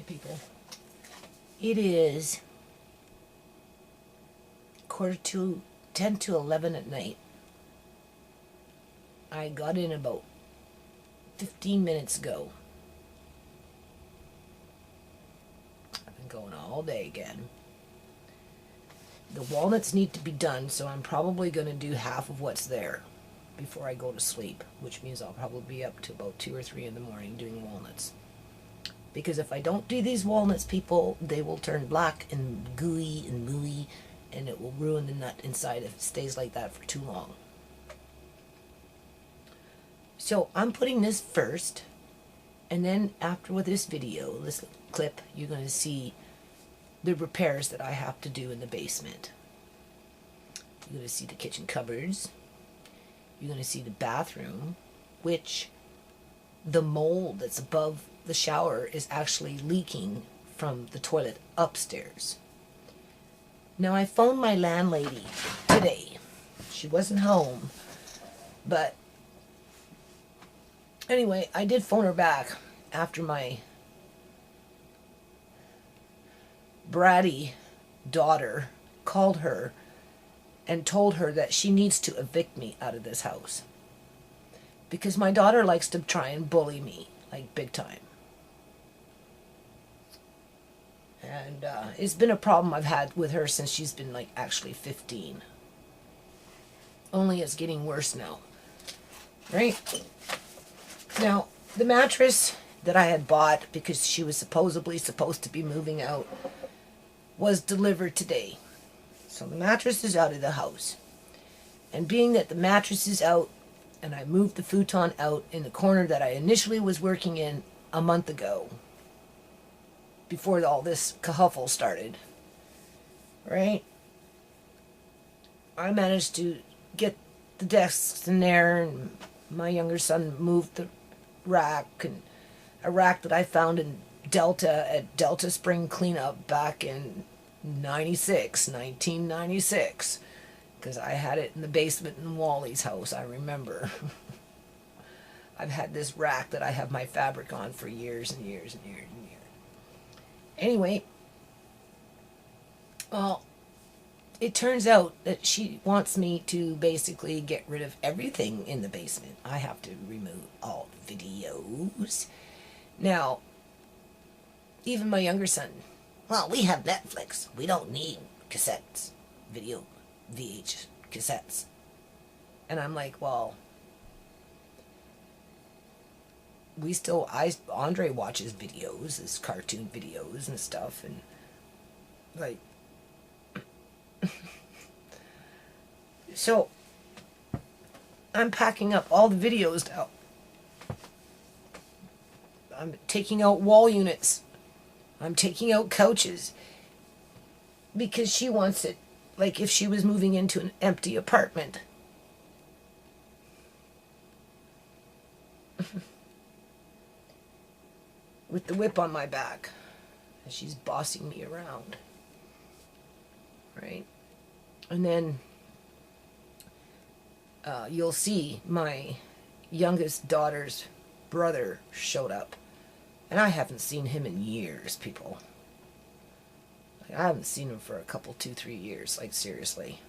people. It is 10 to 11 at night. I got in about 15 minutes ago. I've been going all day again. The walnuts need to be done, so I'm probably going to do half of what's there before I go to sleep, which means I'll probably be up to about 2 or 3 in the morning doing walnuts. Because if I don't do these walnuts, people, they will turn black and gooey and mooey, and it will ruin the nut inside if it stays like that for too long. So I'm putting this first, and then after with this video, this clip, you're going to see the repairs that I have to do in the basement. You're going to see the kitchen cupboards. You're going to see the bathroom, which the mold that's above the shower is actually leaking from the toilet upstairs. Now, I phoned my landlady today. She wasn't home, but anyway, I did phone her back after my bratty daughter called her and told her that she needs to evict me out of this house. Because my daughter likes to try and bully me, like big time. And it's been a problem I've had with her since she's been like actually 15. Only it's getting worse now. Right? Now, the mattress that I had bought because she was supposedly supposed to be moving out was delivered today. So the mattress is out of the house. And being that the mattress is out, and I moved the futon out in the corner that I initially was working in a month ago, before all this kerfuffle started, right? I managed to get the desks in there, and my younger son moved the rack, and a rack that I found in Delta at Delta Spring Cleanup back in 1996, because I had it in the basement in Wally's house, I remember. I've had this rack that I have my fabric on for years and years and years and years. Anyway, well, it turns out that she wants me to basically get rid of everything in the basement. I have to remove all videos. Now, even my younger son, well, we have Netflix. We don't need cassettes, video, VH cassettes. And I'm like, well, Andre watches videos, his cartoon videos and stuff, and like, so I'm packing up all the videos now. I'm taking out wall units. I'm taking out couches because she wants it like if she was moving into an empty apartment. With the whip on my back. And she's bossing me around. Right? And then you'll see my youngest daughter's brother showed up. And I haven't seen him in years, people. Like, I haven't seen him for a couple, 2-3 years. Like, seriously.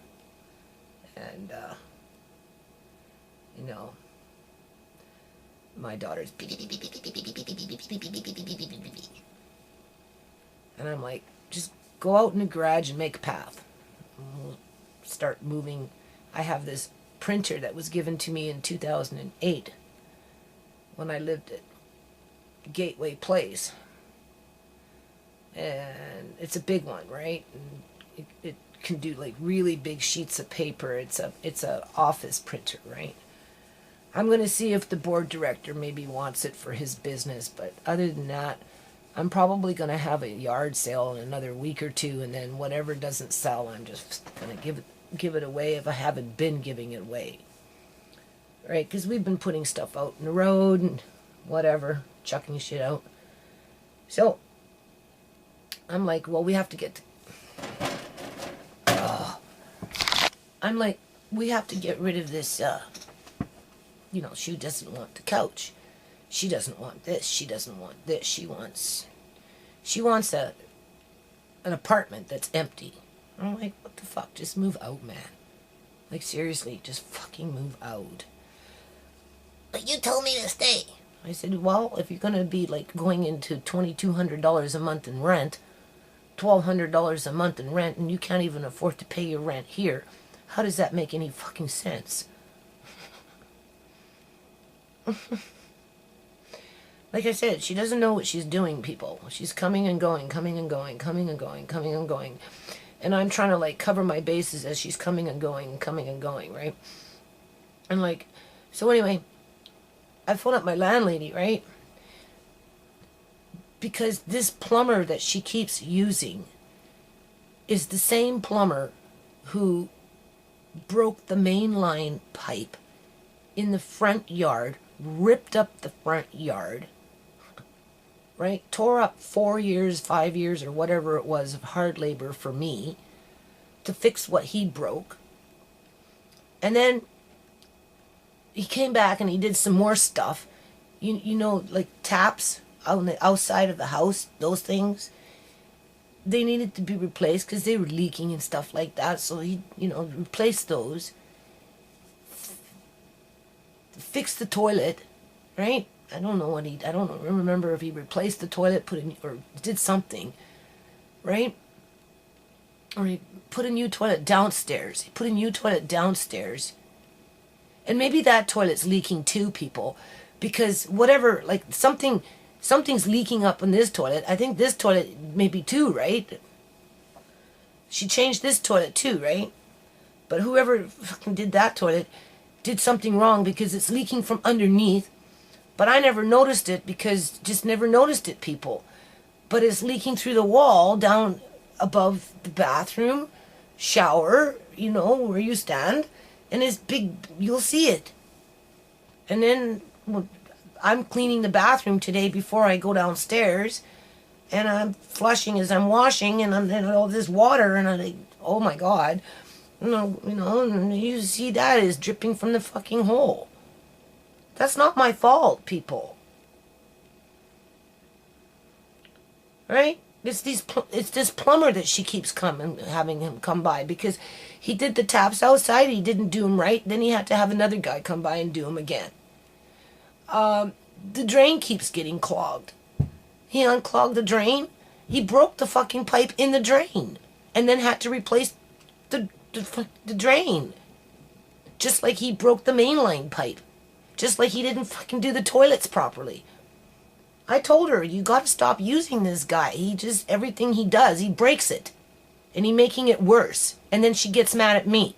And, you know, my daughter's and I'm like, just go out in the garage and make a path. And we'll start moving. I have this printer that was given to me in 2008 when I lived at Gateway Place. And it's a big one, right? And it can do like really big sheets of paper. It's a office printer, right? I'm going to see if the board director maybe wants it for his business, but other than that, I'm probably going to have a yard sale in another week or two, and then whatever doesn't sell, I'm just going to give it away if I haven't been giving it away. Right? Because we've been putting stuff out in the road and whatever, chucking shit out. So, I'm like, well, we have to get I'm like, we have to get rid of this, you know, she doesn't want the couch. She doesn't want this. She doesn't want this. She wants She wants an apartment that's empty. I'm like, what the fuck? Just move out, man. Like, seriously, just fucking move out. But you told me to stay. I said, well, if you're going to be, like, going into $2,200 a month in rent, $1,200 a month in rent, and you can't even afford to pay your rent here, how does that make any fucking sense? Like I said, she doesn't know what she's doing, people. She's coming and going, coming and going, coming and going, coming and going. And I'm trying to, like, cover my bases as she's coming and going, right? And, like, so anyway, I phoned up my landlady, right? Because this plumber that she keeps using is the same plumber who broke the main line pipe in the front yard, ripped up the front yard, right? Tore up 4 years, 5 years, or whatever it was of hard labor for me to fix what he broke. And then he came back and he did some more stuff. You know, like taps on the outside of the house, those things, they needed to be replaced because they were leaking and stuff like that. So he, replaced those. Fixed the toilet, right? I don't remember if he replaced the toilet, or did something, right? Or he put a new toilet downstairs. And maybe that toilet's leaking too, people. Because whatever, like something's leaking up in this toilet. I think this toilet maybe too, right? She changed this toilet too, right? But whoever fucking did that toilet did something wrong because it's leaking from underneath. But I never noticed it because just never noticed it, people. But it's leaking through the wall down above the bathroom, shower, where you stand. And it's big, you'll see it. And then I'm cleaning the bathroom today before I go downstairs. And I'm flushing as I'm washing, and I'm all this water, and I'm like, oh my God. And you see that is dripping from the fucking hole. That's not my fault, people. Right? It's this plumber that she keeps having him come by because he did the taps outside. He didn't do them right. Then he had to have another guy come by and do them again. The drain keeps getting clogged. He unclogged the drain. He broke the fucking pipe in the drain and then had to replace the drain. Just like he broke the mainline pipe. Just like he didn't fucking do the toilets properly. I told her, you gotta stop using this guy. Everything he does, he breaks it. And he making it worse. And then she gets mad at me.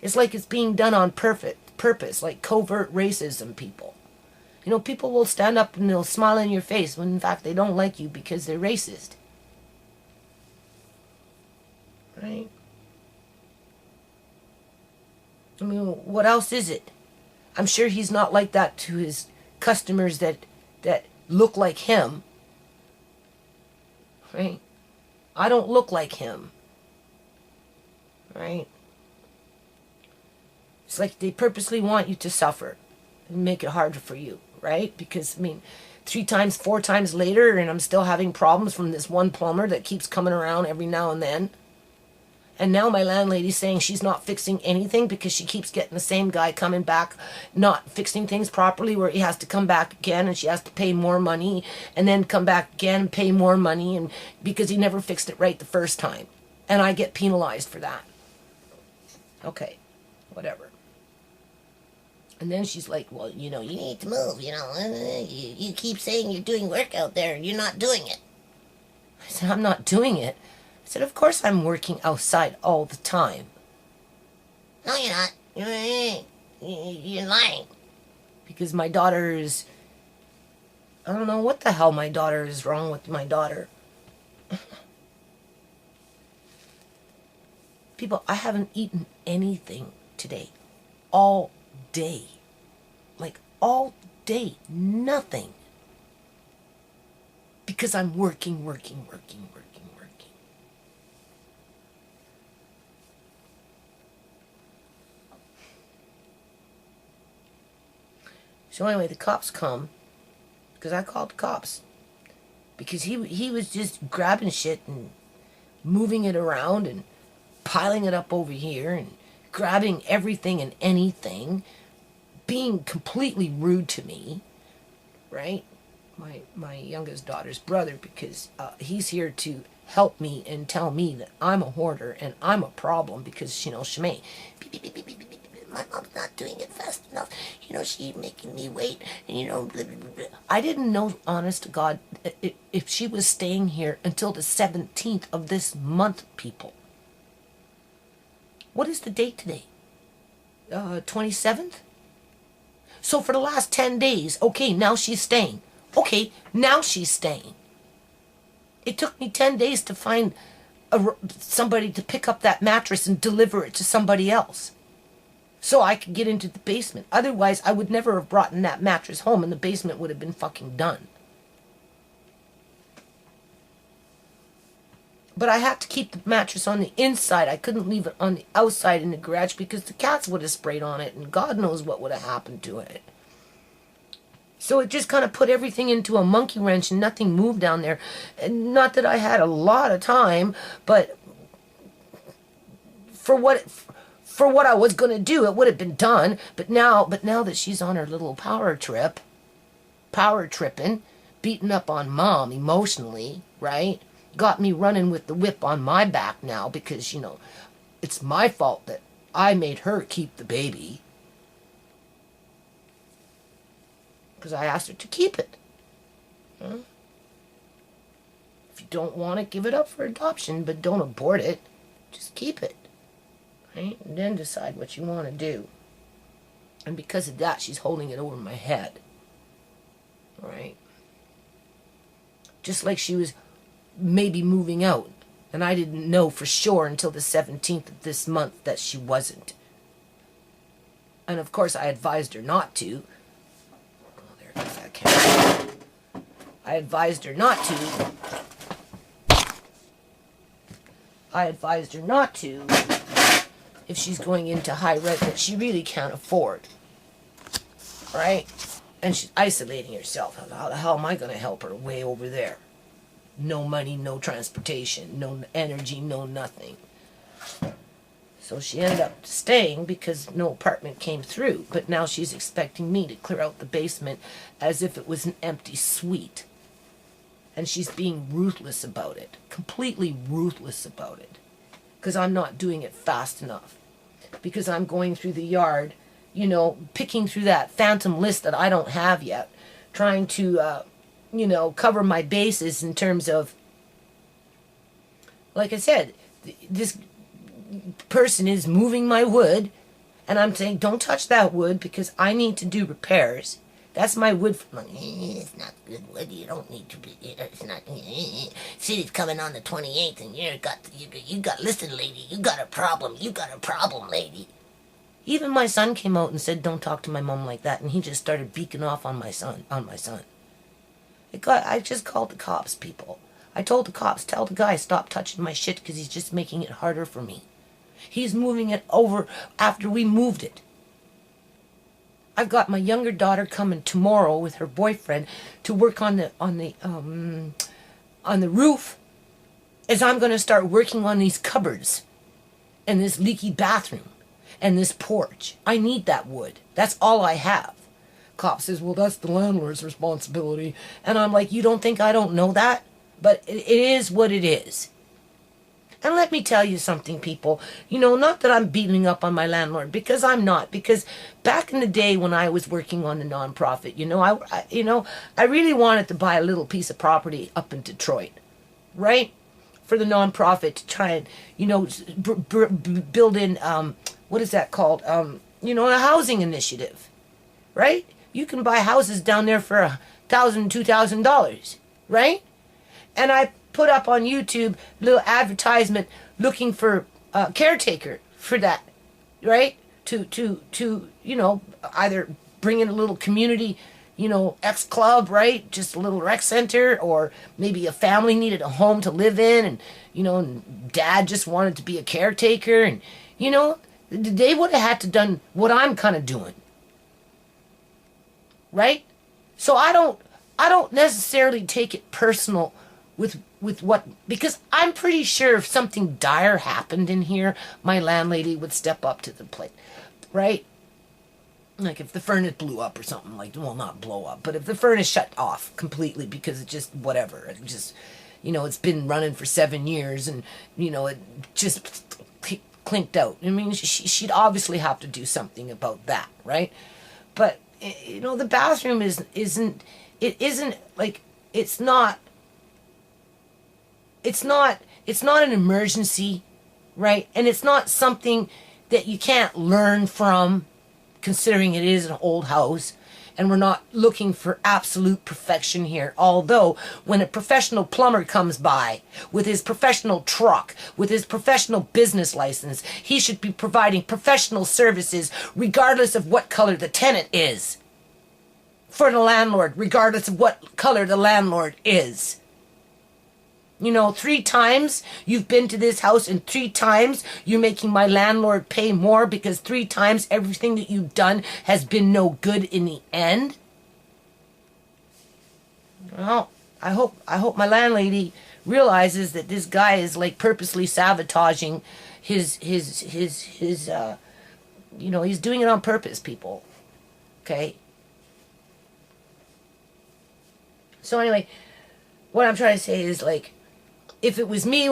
It's like it's being done on purpose, like covert racism, people. People will stand up and they'll smile in your face when in fact they don't like you because they're racist. Right? I mean, what else is it? I'm sure he's not like that to his customers that look like him. Right? I don't look like him. Right? It's like they purposely want you to suffer and make it harder for you, right? Because, 3 times, 4 times later, and I'm still having problems from this one plumber that keeps coming around every now and then. And now my landlady's saying she's not fixing anything because she keeps getting the same guy coming back, not fixing things properly, where he has to come back again and she has to pay more money and then come back again and pay more money, and because he never fixed it right the first time. And I get penalized for that. Okay, whatever. And then she's like, well, you need to move, you keep saying you're doing work out there and you're not doing it. I said, I'm not doing it. I said, of course I'm working outside all the time. No, you're not. You're lying. Because my daughter is... I don't know what the hell my daughter is wrong with my daughter. People, I haven't eaten anything today. All day. Like, all day. Nothing. Because I'm working. So anyway, the cops come, because I called the cops. because he was just grabbing shit and moving it around and piling it up over here and grabbing everything and anything, being completely rude to me, right? My youngest daughter's brother, because he's here to help me and tell me that I'm a hoarder and I'm a problem because, you know, Shemay, my mom's not doing it fast enough. You know, she's making me wait. And, you know, blah, blah, blah. I didn't know, honest to God, if she was staying here until the 17th of this month, people. What is the date today? 27th? So for the last 10 days, okay, now she's staying. Okay, now she's staying. It took me 10 days to find somebody to pick up that mattress and deliver it to somebody else so I could get into the basement. Otherwise, I would never have brought in that mattress home and the basement would have been fucking done. But I had to keep the mattress on the inside. I couldn't leave it on the outside in the garage because the cats would have sprayed on it and God knows what would have happened to it. So it just kind of put everything into a monkey wrench and nothing moved down there. And not that I had a lot of time, but for what I was going to do, it would have been done. But now that she's on her little power tripping, beating up on Mom emotionally, right? Got me running with the whip on my back now because, you know, it's my fault that I made her keep the baby. Because I asked her to keep it. Huh? If you don't want it, give it up for adoption, but don't abort it. Just keep it. Right? And then decide what you want to do. And because of that, she's holding it over my head. Right? Just like she was maybe moving out. And I didn't know for sure until the 17th of this month that she wasn't. And of course I advised her not to. I advised her not to if she's going into high rent that she really can't afford. Right? And she's isolating herself. How the hell am I going to help her way over there? No money, no transportation, no energy, no nothing. So she ended up staying because no apartment came through. But now she's expecting me to clear out the basement as if it was an empty suite. And she's being ruthless about it. Completely ruthless about it. Because I'm not doing it fast enough. Because I'm going through the yard, you know, picking through that phantom list that I don't have yet. Trying to, you know, cover my bases in terms of, like I said, this person is moving my wood and I'm saying don't touch that wood because I need to do repairs. That's my wood. It's not good wood. You don't need to be. It's not. City's coming on the 28th and you got listen, lady. You got a problem. You got a problem, lady. Even my son came out and said don't talk to my mom like that, and he just started beaking off on my son. I just called the cops, people. I told the cops, tell the guy stop touching my shit because he's just making it harder for me. He's moving it over after we moved it. I've got my younger daughter coming tomorrow with her boyfriend to work on the roof, as I'm going to start working on these cupboards and this leaky bathroom and this porch. I need that wood. That's all I have. Cop says, well, that's the landlord's responsibility. And I'm like, you don't think I don't know that? But it is what it is. And let me tell you something, people. You know, not that I'm beating up on my landlord, because I'm not. Because back in the day when I was working on the nonprofit, you know, I really wanted to buy a little piece of property up in Detroit, right? For the nonprofit to try and, you know, build in, what is that called? You know, a housing initiative, right? You can buy houses down there for $1,000, $2,000, right? And I put up on YouTube a little advertisement looking for a caretaker for that, right? To you know, either bring in a little community, you know, X-club, right? Just a little rec center, or maybe a family needed a home to live in, and, you know, and dad just wanted to be a caretaker, and, you know, they would have had to done what I'm kind of doing, right? So I don't I don't necessarily take it personal with what, because I'm pretty sure if something dire happened in here, my landlady would step up to the plate, right? Like if the furnace blew up or something, like, well, not blow up, but if the furnace shut off completely because it just, whatever, it just, it's been running for 7 years and, it just clinked out. I mean, she'd obviously have to do something about that, right? But, the bathroom isn't like, it's not an emergency, right? And it's not something that you can't learn from, considering it is an old house, and we're not looking for absolute perfection here. Although, when a professional plumber comes by with his professional truck, with his professional business license, he should be providing professional services regardless of what color the tenant is. For the landlord, regardless of what color the landlord is. 3 times you've been to this house, and 3 times you're making my landlord pay more because 3 times everything that you've done has been no good in the end. Well, I hope my landlady realizes that this guy is like purposely sabotaging his he's doing it on purpose, people. Okay? So anyway, what I'm trying to say is, like, if it was me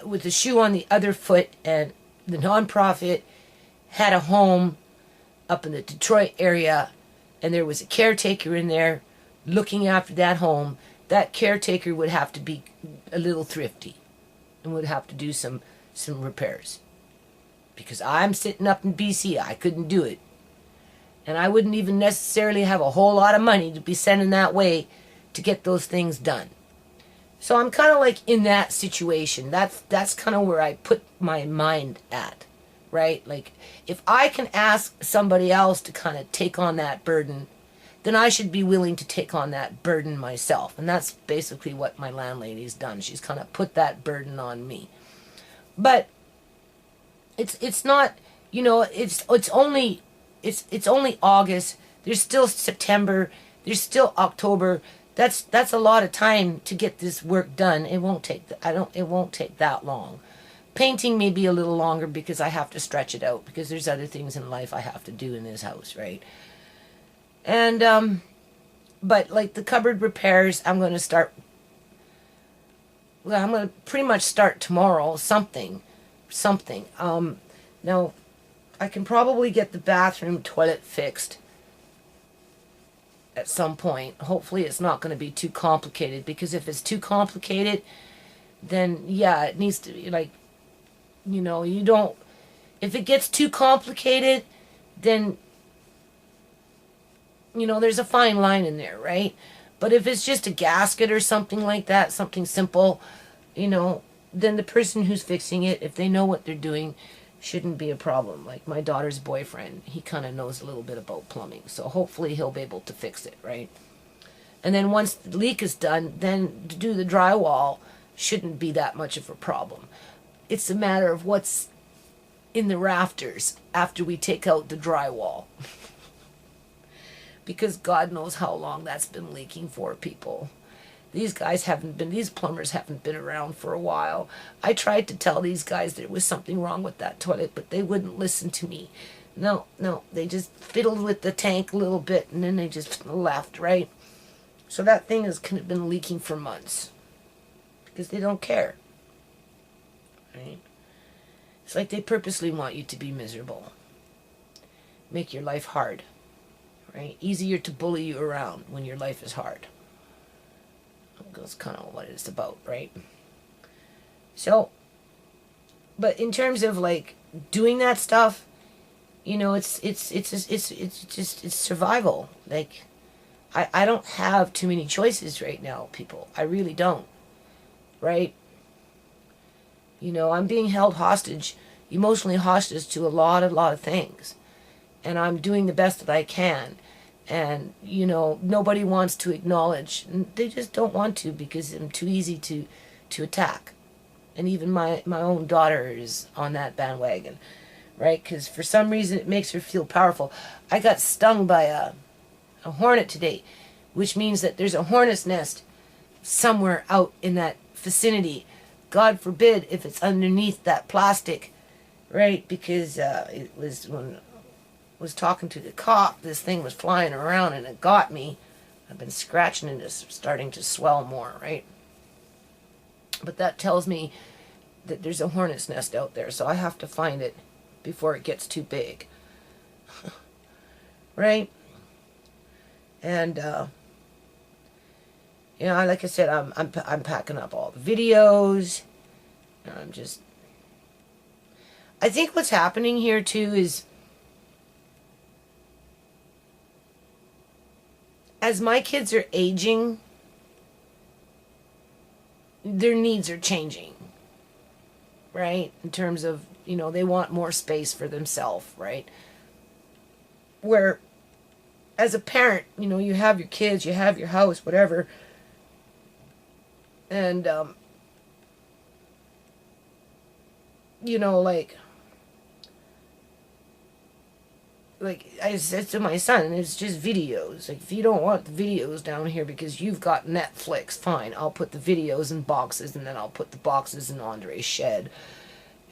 with the shoe on the other foot, and the nonprofit had a home up in the Detroit area, and there was a caretaker in there looking after that home, that caretaker would have to be a little thrifty and would have to do some repairs. Because I'm sitting up in BC, I couldn't do it. And I wouldn't even necessarily have a whole lot of money to be sending that way to get those things done. So I'm kind of like in that situation. That's kind of where I put my mind at, right? Like, if I can ask somebody else to kind of take on that burden, then I should be willing to take on that burden myself. And that's basically what my landlady's done. She's kind of put that burden on me. But it's not, it's only August. There's still September. There's still October. That's a lot of time to get this work done. It won't take that long. Painting may be a little longer because I have to stretch it out, because there's other things in life I have to do in this house, right? And but like the cupboard repairs, I'm going to pretty much start tomorrow, something. Now I can probably get the bathroom toilet fixed at some point. Hopefully it's not going to be too complicated, because if it's too complicated, then yeah, it needs to be like, if it gets too complicated, then, there's a fine line in there, right? But if it's just a gasket or something like that, something simple, then the person who's fixing it, if they know what they're doing, shouldn't be a problem. Like my daughter's boyfriend, he kind of knows a little bit about plumbing, so hopefully he'll be able to fix it, right? And then once the leak is done, then to do the drywall shouldn't be that much of a problem. It's a matter of what's in the rafters after we take out the drywall. Because God knows how long that's been leaking for, people. These plumbers haven't been around for a while. I tried to tell these guys there was something wrong with that toilet, but they wouldn't listen to me. No, they just fiddled with the tank a little bit, and then they just left, right? So that thing has kind of been leaking for months, because they don't care, right? It's like they purposely want you to be miserable. Make your life hard, right? Easier to bully you around when your life is hard. That's kind of what it's about, right? So, but in terms of like doing that stuff, it's survival. Like, I don't have too many choices right now, people. I really don't, right? I'm being held hostage, emotionally hostage to a lot of things, and I'm doing the best that I can. And, nobody wants to acknowledge. They just don't want to, because I'm too easy to attack. And even my own daughter is on that bandwagon, right? Because for some reason it makes her feel powerful. I got stung by a hornet today. which means that there's a hornet's nest somewhere out in that vicinity. God forbid if it's underneath that plastic, right? Because it was when I was talking to the cop, this thing was flying around and it got me. I've been scratching and it's starting to swell more, right? But that tells me that there's a hornet's nest out there, so I have to find it before it gets too big. Right? And you know, like I said, I'm packing up all the videos. I think what's happening here too is, as my kids are aging, their needs are changing, right? In terms of, you know, they want more space for themselves, right? Where, as a parent, you know, you have your kids, you have your house, whatever, and, you know, like I said to my son, it's just videos. Like, if you don't want the videos down here because you've got Netflix, fine, I'll put the videos in boxes, and then I'll put the boxes in Andre's shed.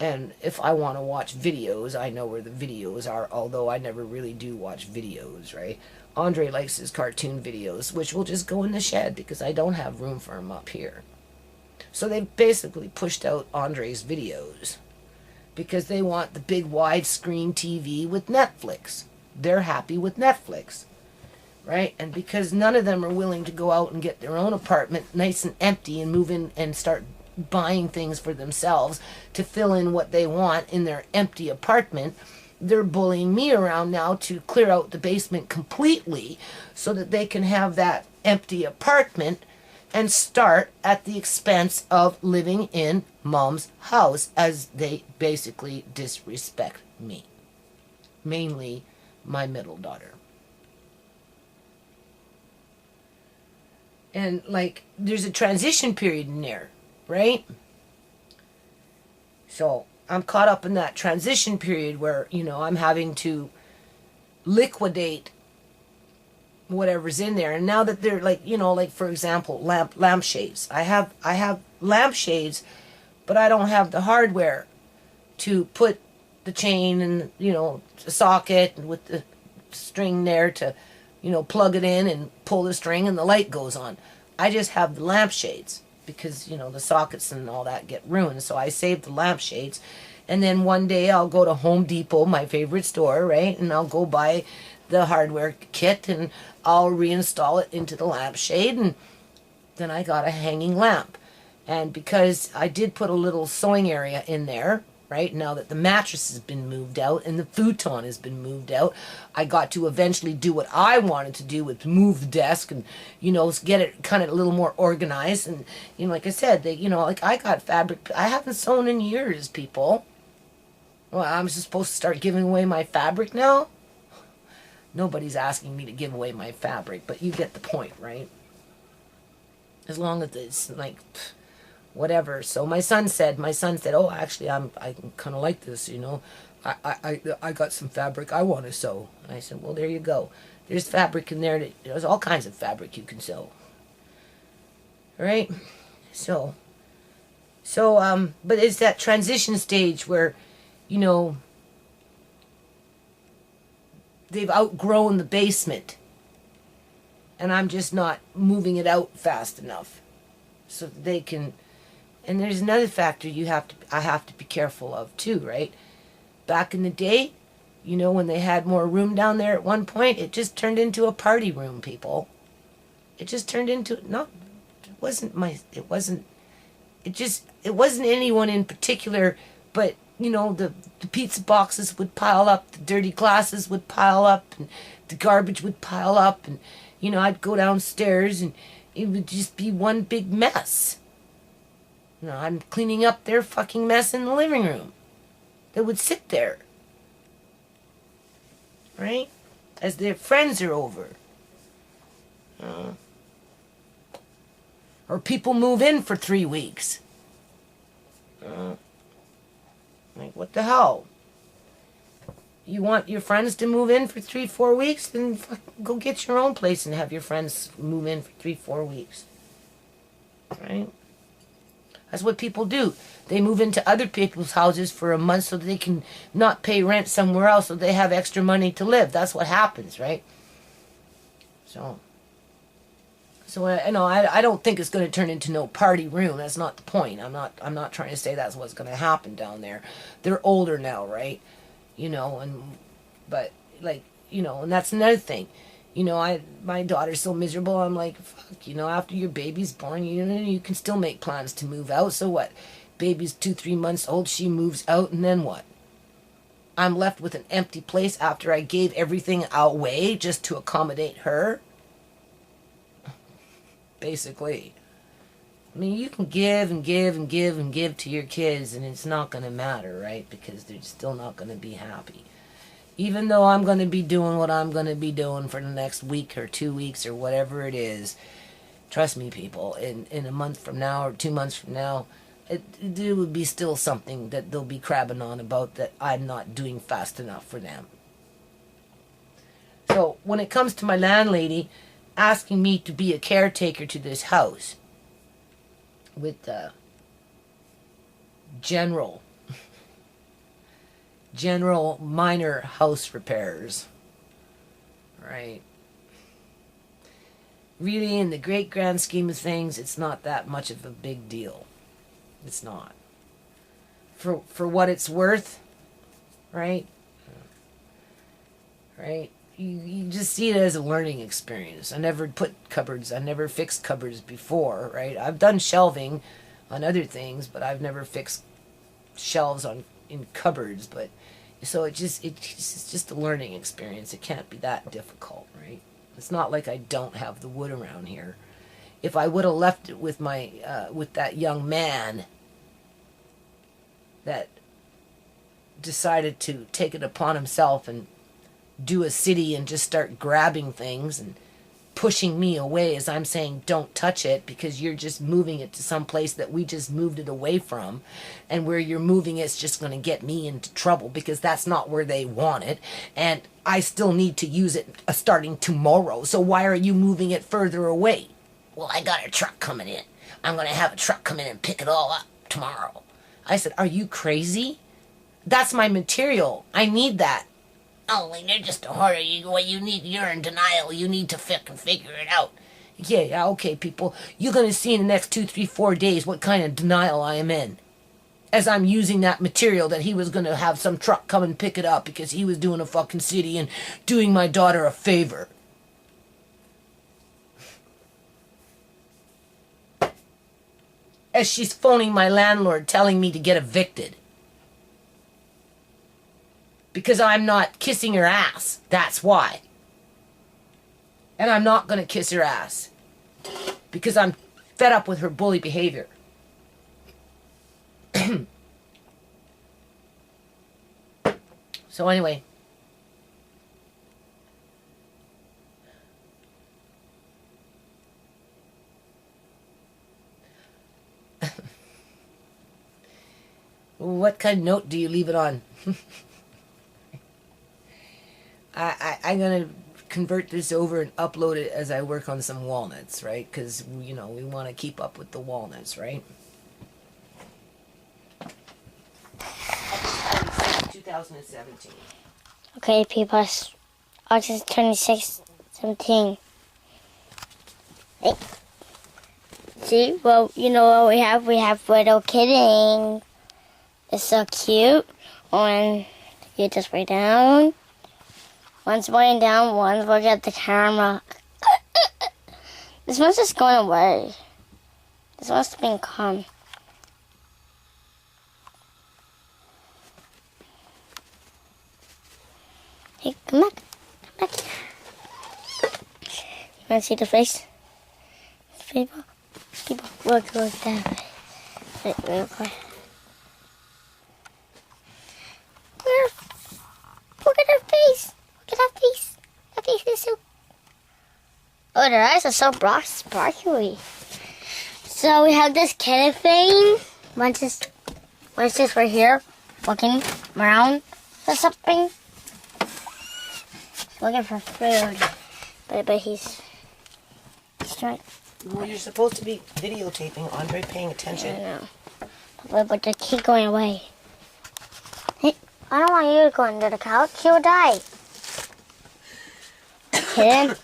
And if I want to watch videos, I know where the videos are, although I never really do watch videos, right? Andre likes his cartoon videos, which will just go in the shed because I don't have room for him up here. So they've basically pushed out Andre's videos because they want the big widescreen TV with Netflix. They're happy with Netflix, right? And because none of them are willing to go out and get their own apartment nice and empty and move in and start buying things for themselves to fill in what they want in their empty apartment, they're bullying me around now to clear out the basement completely so that they can have that empty apartment and start at the expense of living in mom's house, as they basically disrespect me. Mainly my middle daughter. And, like, there's a transition period in there, right? So I'm caught up in that transition period where, you know, I'm having to liquidate whatever's in there. And now that they're, like, you know, like, for example, lampshades. I have lampshades, but I don't have the hardware to put the chain and, you know, the socket and with the string there to, you know, plug it in and pull the string and the light goes on. I just have the lampshades because, you know, the sockets and all that get ruined. So I save the lampshades. And then one day I'll go to Home Depot, my favorite store, right? And I'll go buy the hardware kit and I'll reinstall it into the lampshade, and then I got a hanging lamp. And because I did put a little sewing area in there, right, now that the mattress has been moved out and the futon has been moved out, I got to eventually do what I wanted to do, with move the desk and, you know, get it kind of a little more organized. And, you know, like I said, they, you know, like, I got fabric. I haven't sewn in years, people. Well, I'm just supposed to start giving away my fabric now? Nobody's asking me to give away my fabric, but you get the point, right? As long as it's like, whatever. So my son said, oh, actually, I kind of like this, you know. I got some fabric I want to sew. And I said, well, there you go. There's fabric in there. There's all kinds of fabric you can sew. Right? So, but it's that transition stage where, you know, they've outgrown the basement, and I'm just not moving it out fast enough so that they can. And there's another factor I have to be careful of too, right? Back in the day, you know, when they had more room down there at one point, it just turned into a party room, people. It just turned into, it wasn't anyone in particular, but, you know, the pizza boxes would pile up, the dirty glasses would pile up, and the garbage would pile up, and, you know, I'd go downstairs and it would just be one big mess. You know, I'm cleaning up their fucking mess in the living room. They would sit there, right, as their friends are over. Or people move in for 3 weeks. Like, what the hell? You want your friends to move in for 3-4 weeks? Then go get your own place and have your friends move in for 3-4 weeks. Right? That's what people do. They move into other people's houses for a month so that they can not pay rent somewhere else so they have extra money to live. That's what happens, right? So I don't think it's going to turn into no party room. That's not the point. I'm not trying to say that's what's going to happen down there. They're older now, right? But like, and that's another thing. My daughter's so miserable. I'm like, fuck, after your baby's born, you can still make plans to move out. So what? Baby's 2-3 months old, she moves out, and then what? I'm left with an empty place after I gave everything away just to accommodate her? Basically. I mean, you can give and give and give and give to your kids, and it's not going to matter, right? Because they're still not going to be happy. Even though I'm going to be doing what I'm going to be doing for the next week or 2 weeks or whatever it is, trust me, people, in a month from now or 2 months from now, it would be still something that they'll be crabbing on about that I'm not doing fast enough for them. So when it comes to my landlady asking me to be a caretaker to this house with general minor house repairs, right? Really, in the great grand scheme of things, it's not that much of a big deal. It's not. For what it's worth, right? Right? You just see it as a learning experience. I never fixed cupboards before, right? I've done shelving on other things, but I've never fixed shelves in cupboards. But so it's just a learning experience. It can't be that difficult, right? It's not like I don't have the wood around here. If I would have left it with with that young man that decided to take it upon himself and do a city and just start grabbing things and pushing me away as I'm saying, don't touch it because you're just moving it to some place that we just moved it away from, and where you're moving it's just going to get me into trouble because that's not where they want it, and I still need to use it starting tomorrow, so why are you moving it further away? Well, I got a truck coming in. I'm going to have a truck come in and pick it all up tomorrow. I said, are you crazy? That's my material. I need that. Oh, you're just a hoarder. You're in denial. You need to figure it out. Yeah, okay, people. You're going to see in the next 2, 3, 4 days what kind of denial I am in. As I'm using that material that he was going to have some truck come and pick it up because he was doing a fucking city and doing my daughter a favor. As she's phoning my landlord telling me to get evicted. Because I'm not kissing her ass. That's why. And I'm not going to kiss her ass. Because I'm fed up with her bully behavior. So anyway. What kind of note do you leave it on? I'm going to convert this over and upload it as I work on some walnuts, right? Because, we want to keep up with the walnuts, right? 2017. Okay, people. August 26, 17. Hey. See? Well, you know what we have? We have little kidding. It's so cute. When you just lay down. One's laying down, one's looking at the camera. This one's just going away. This one's being calm. Hey, come back. Come back here. You want to see the face? People, look that way. Wait, real quick. Look at her face. Look at that face. That face is so... Oh, their eyes are so sparkly. So we have this kitten thing. Once this right here, looking around for something. looking for food. But he's trying. Well, you're supposed to be videotaping, Andre, paying I attention. know. But they keep going away. Hey, I don't want you to go under the couch. You'll die. Kitten.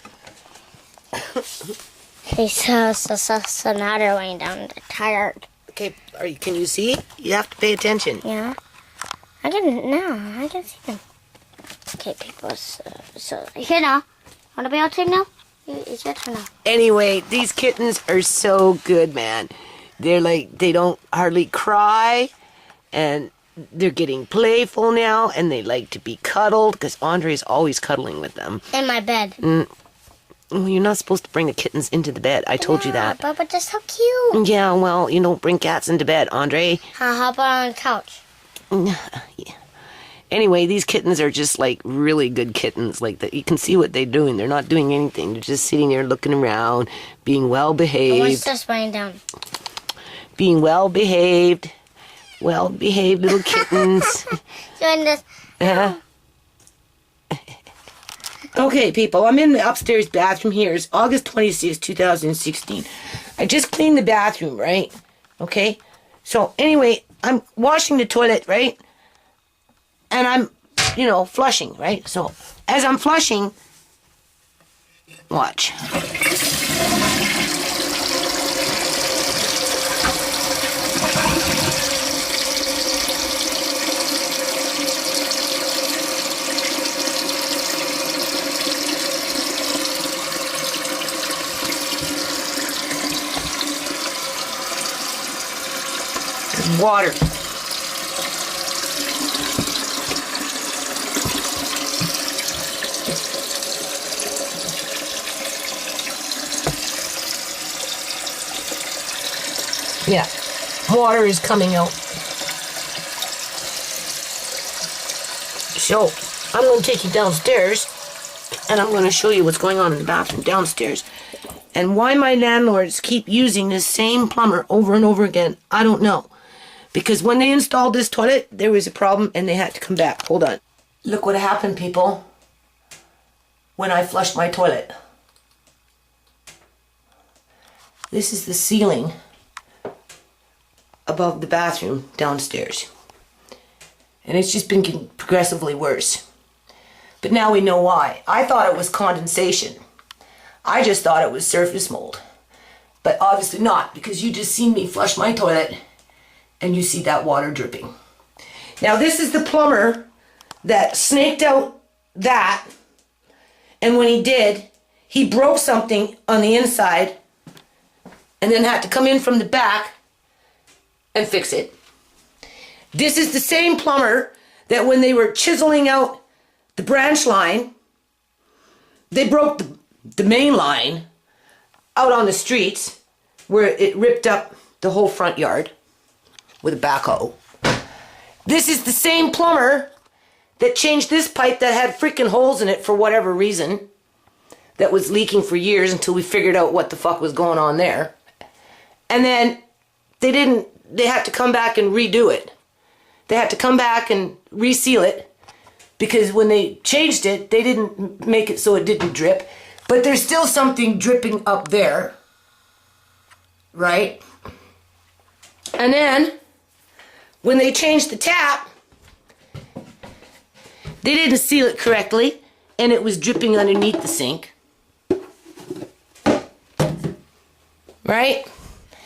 So now they're laying down. They're tired. Okay, can you see? You have to pay attention. Yeah. I can see them. Okay, people. So here now. Want to be on tape now? It's your turn now. Anyway, these kittens are so good, man. They're like, they don't hardly cry, and they're getting playful now, and they like to be cuddled, because Andre's always cuddling with them. In my bed. Well, you're not supposed to bring the kittens into the bed. I told you that. But they're so cute. Yeah, well, you don't bring cats into bed, Andre. How about on the couch? Yeah. Anyway, these kittens are just like really good kittens. Like that, you can see what they're doing. They're not doing anything. They're just sitting there looking around, being well behaved. One's just laying down. Being well behaved little kittens. Doing this. Okay, people, I'm in the upstairs bathroom here. It's August 26, 2016. I just cleaned the bathroom, right? Okay? So, anyway, I'm washing the toilet, right? And I'm, flushing, right? So, as I'm flushing, watch. Water. Yeah, water is coming out. So, I'm going to take you downstairs, and I'm going to show you what's going on in the bathroom downstairs. And why my landlords keep using this same plumber over and over again, I don't know. Because when they installed this toilet, there was a problem and they had to come back. Hold on. Look what happened, people, when I flushed my toilet. This is the ceiling above the bathroom downstairs. And it's just been getting progressively worse. But now we know why. I thought it was condensation. I just thought it was surface mold. But obviously not, because you just seen me flush my toilet and you see that water dripping. Now this is the plumber that snaked out that, and when he did, he broke something on the inside and then had to come in from the back and fix it. This is the same plumber that when they were chiseling out the branch line, they broke the main line out on the streets where it ripped up the whole front yard with a backhoe. This is the same plumber that changed this pipe that had freaking holes in it for whatever reason, that was leaking for years until we figured out what the fuck was going on there. And then they had to come back and redo it. They had to come back and reseal it because when they changed it, they didn't make it so it didn't drip. But there's still something dripping up there, right? And then when they changed the tap, they didn't seal it correctly and it was dripping underneath the sink. Right?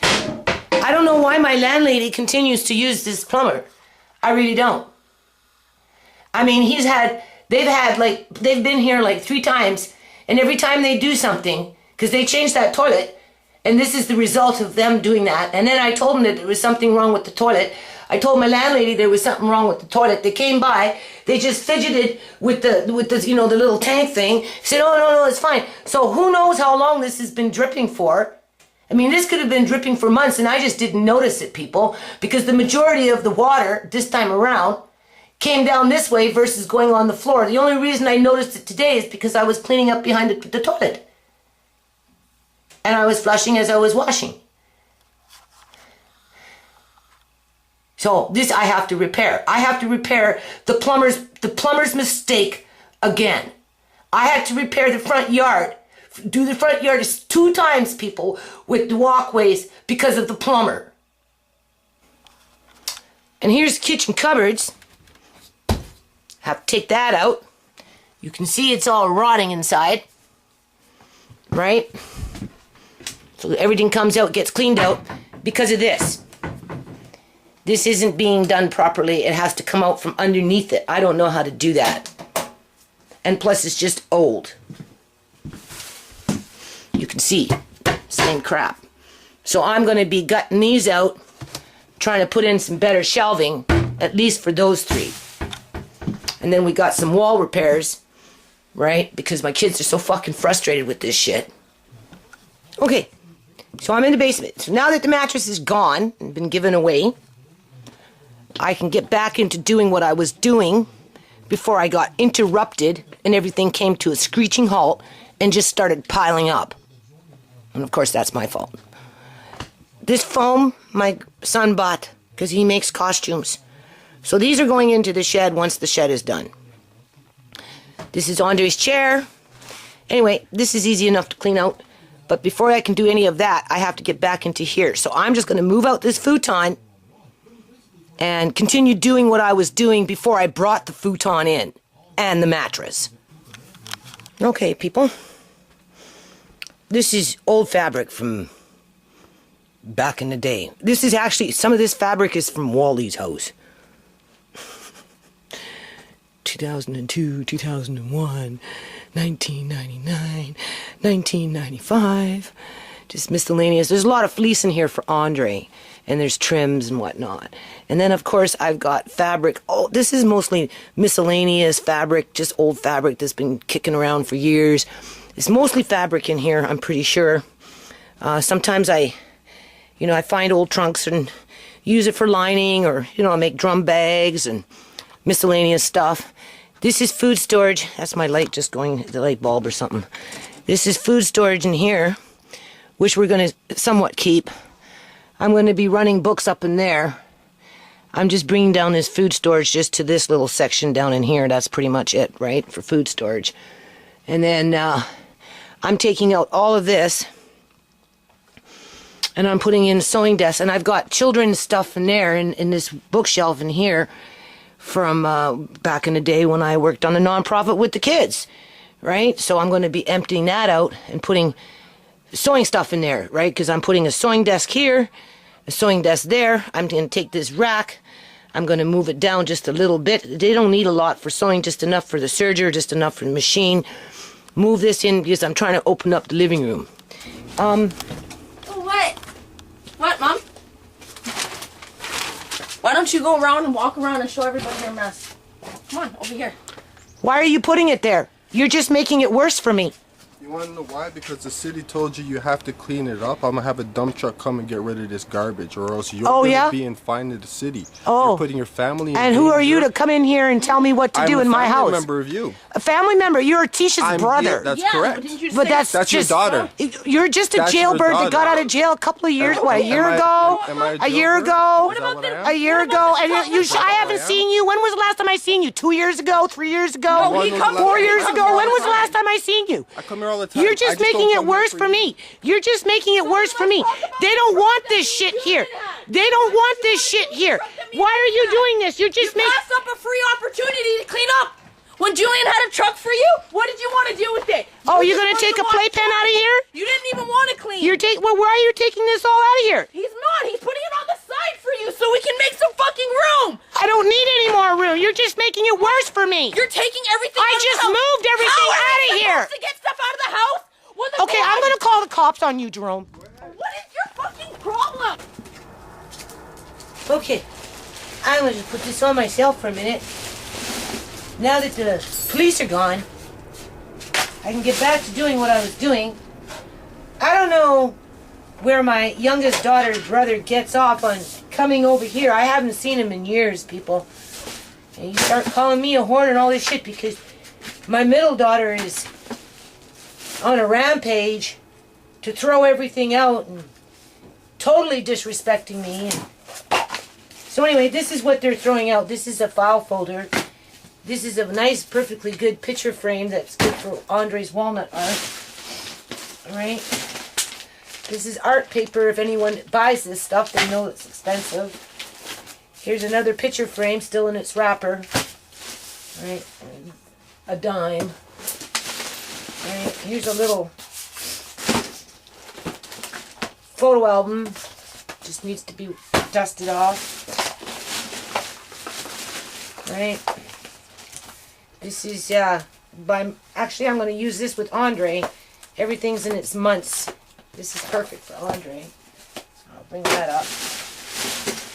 I don't know why my landlady continues to use this plumber. I really don't. I mean, they've been here like 3 times, and every time they do something, because they changed that toilet, and this is the result of them doing that. And then I told them that there was something wrong with the toilet. I told my landlady there was something wrong with the toilet. They came by, they just fidgeted with the the little tank thing. Said, "Oh no, it's fine." So who knows how long this has been dripping for? I mean, this could have been dripping for months, and I just didn't notice it, people, because the majority of the water this time around came down this way versus going on the floor. The only reason I noticed it today is because I was cleaning up behind the toilet. And I was flushing as I was washing. So this I have to repair. I have to repair the plumber's mistake again. I had to repair the front yard. Do the front yard 2 times, people, with the walkways because of the plumber. And here's kitchen cupboards. Have to take that out. You can see it's all rotting inside. Right? So everything comes out, gets cleaned out because of this. This isn't being done properly. It has to come out from underneath it. I don't know how to do that. And plus it's just old. You can see, same crap. So I'm going to be gutting these out, trying to put in some better shelving, at least for those 3. And then we got some wall repairs, right? Because my kids are so fucking frustrated with this shit. Okay, so I'm in the basement. So now that the mattress is gone and been given away, I can get back into doing what I was doing before I got interrupted and everything came to a screeching halt and just started piling up. And of course, that's my fault. This foam, my son bought because he makes costumes. So these are going into the shed once the shed is done. This is Andre's chair. Anyway, this is easy enough to clean out. But before I can do any of that, I have to get back into here. So I'm just going to move out this futon and continue doing what I was doing before I brought the futon in and the mattress. Okay, people. This is old fabric from back in the day. This is actually, some of this fabric is from Wally's house. 2002, 2001, 1999, 1995. Just miscellaneous. There's a lot of fleece in here for Andre. And there's trims and whatnot. And then, of course, I've got fabric. Oh, this is mostly miscellaneous fabric, just old fabric that's been kicking around for years. It's mostly fabric in here, I'm pretty sure. Sometimes I find old trunks and use it for lining, or, I make drum bags and miscellaneous stuff. This is food storage. That's my light just going, the light bulb or something. This is food storage in here, which we're going to somewhat keep. I'm going to be running books up in there. I'm just bringing down this food storage just to this little section down in here. That's pretty much it, right, for food storage. And then I'm taking out all of this, and I'm putting in sewing desks. And I've got children's stuff in there, in this bookshelf in here, from back in the day when I worked on a nonprofit with the kids, right? So I'm going to be emptying that out and putting sewing stuff in there, right? Because I'm putting a sewing desk here, a sewing desk there. I'm going to take this rack. I'm going to move it down just a little bit. They don't need a lot for sewing, just enough for the serger, just enough for the machine. Move this in because I'm trying to open up the living room. Oh, what? What, Mom? Why don't you go around and walk around and show everybody your mess? Come on, over here. Why are you putting it there? You're just making it worse for me. You want to know why? Because the city told you have to clean it up. I'm going to have a dump truck come and get rid of this garbage, or else you're going to be fined to the city. Oh. You're putting your family in And who are you to come in here and tell me what to do in my house? I'm a family member of you. A family member? You're Tisha's brother. Yeah, that's correct. But that's your just, daughter. You're just a jailbird that got out of jail a couple of years, a year ago? A year ago? A year ago? And I haven't seen you. When was the last time I seen you? 2 years ago? 3 years ago? No, 4 years ago? When was the last time I seen you? I come here all the time. You're just making it worse for me. You're just making it worse for me. They don't want this shit here. They don't want this shit here. Why are you doing this? You're just making... You passed up a free opportunity to clean up. When Julian had a truck for you, what did you want to do with it? Oh, you're going to take a playpen out of here? You didn't even want to clean. Well, why are you taking this all out of here? He's not. He's putting it on the side for you so we can make some fucking room. I don't need any more room. You're just making it worse for me. You're taking everything I out of the just house. moved everything out of here. To get stuff out of the house? Okay, I'm going to call the cops on you, Jerome. What is your fucking problem? Okay, I'm going to put this on myself for a minute. Now that the police are gone, I can get back to doing what I was doing. I don't know where my youngest daughter's brother gets off on coming over here. I haven't seen him in years, people. And you start calling me a whore and all this shit because my middle daughter is on a rampage to throw everything out and totally disrespecting me. So anyway, this is what they're throwing out. This is a file folder. This is a nice, perfectly good picture frame that's good for Andre's walnut art. Alright. This is art paper. If anyone buys this stuff, they know it's expensive. Here's another picture frame still in its wrapper. Right, a dime. Right, here's a little photo album. Just needs to be dusted off. Right. This is actually I'm going to use this with Andre. Everything's in its months. This is perfect for Andre. I'll bring that up.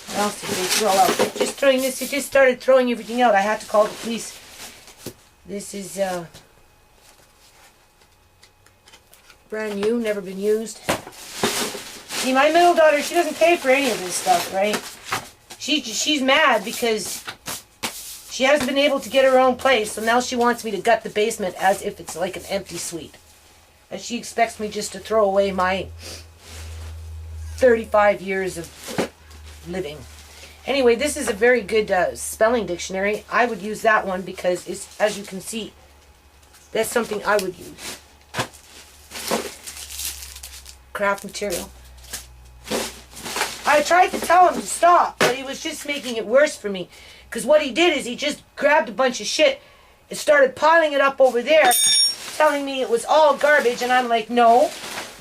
What else did they throw out? Just throwing this. It just started throwing everything out. I had to call the police. This is brand new, never been used. See, my middle daughter, she doesn't pay for any of this stuff, right? She's mad because she hasn't been able to get her own place, so now she wants me to gut the basement as if it's like an empty suite. And she expects me just to throw away my 35 years of living. Anyway, this is a very good spelling dictionary. I would use that one because, it's, as you can see, that's something I would use. Craft material. I tried to tell him to stop, but he was just making it worse for me. Because what he did is he just grabbed a bunch of shit and started piling it up over there, telling me it was all garbage, and I'm like, no,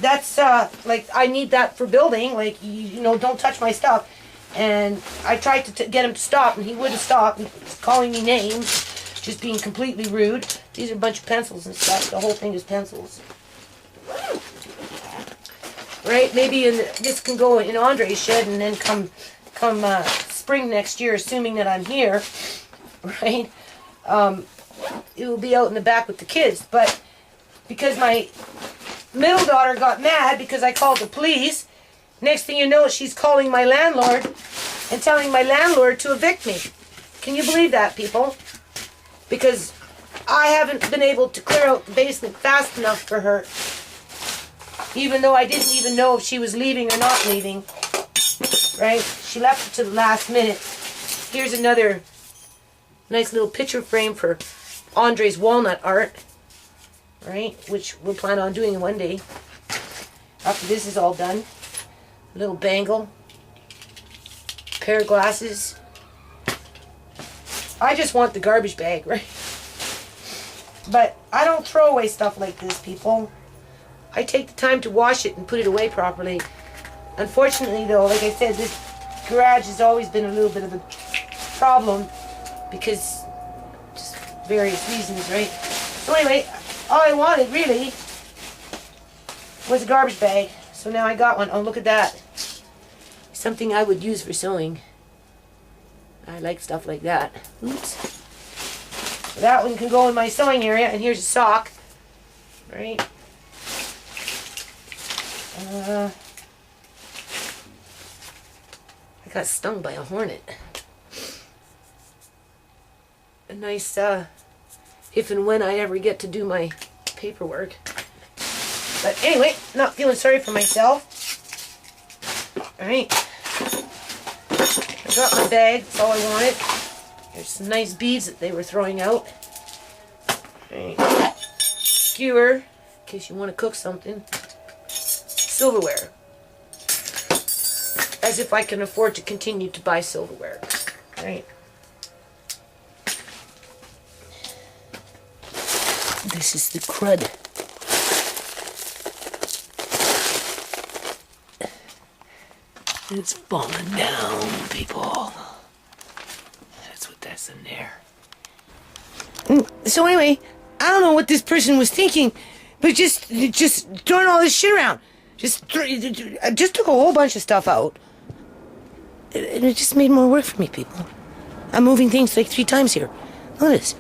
that's, like, I need that for building, like, you know, don't touch my stuff. And I tried to get him to stop, and he wouldn't stop. He was calling me names, just being completely rude. These are a bunch of pencils and stuff. The whole thing is pencils. Right? Maybe this can go in Andre's shed, and then come spring next year, assuming that I'm here, right? It will be out in the back with the kids. But because my middle daughter got mad because I called the police, next thing you know, she's calling my landlord and telling my landlord to evict me. Can you believe that, people? Because I haven't been able to clear out the basement fast enough for her, even though I didn't even know if she was leaving or not leaving. Right? She left it to the last minute. Here's another nice little picture frame for Andre's walnut art. Right? Which we'll plan on doing one day. After this is all done. A little bangle. Pair of glasses. I just want the garbage bag, right? But I don't throw away stuff like this, people. I take the time to wash it and put it away properly. Unfortunately, though, like I said, this garage has always been a little bit of a problem because just various reasons, right? So anyway, all I wanted really was a garbage bag. So now I got one. Oh, look at that. Something I would use for sewing. I like stuff like that. Oops. So that one can go in my sewing area. And here's a sock. Right? I got stung by a hornet. A nice, if and when I ever get to do my paperwork. But anyway, not feeling sorry for myself. Alright. I got my bag, that's all I wanted. There's some nice beads that they were throwing out. Alright. Skewer, in case you want to cook something. Silverware. As if I can afford to continue to buy silverware. Right. This is the crud. It's falling down, people. That's what that's in there. So anyway, I don't know what this person was thinking, but just throwing all this shit around. I just took a whole bunch of stuff out. And it just made more work for me, people. I'm moving things like 3 times here. Look at this.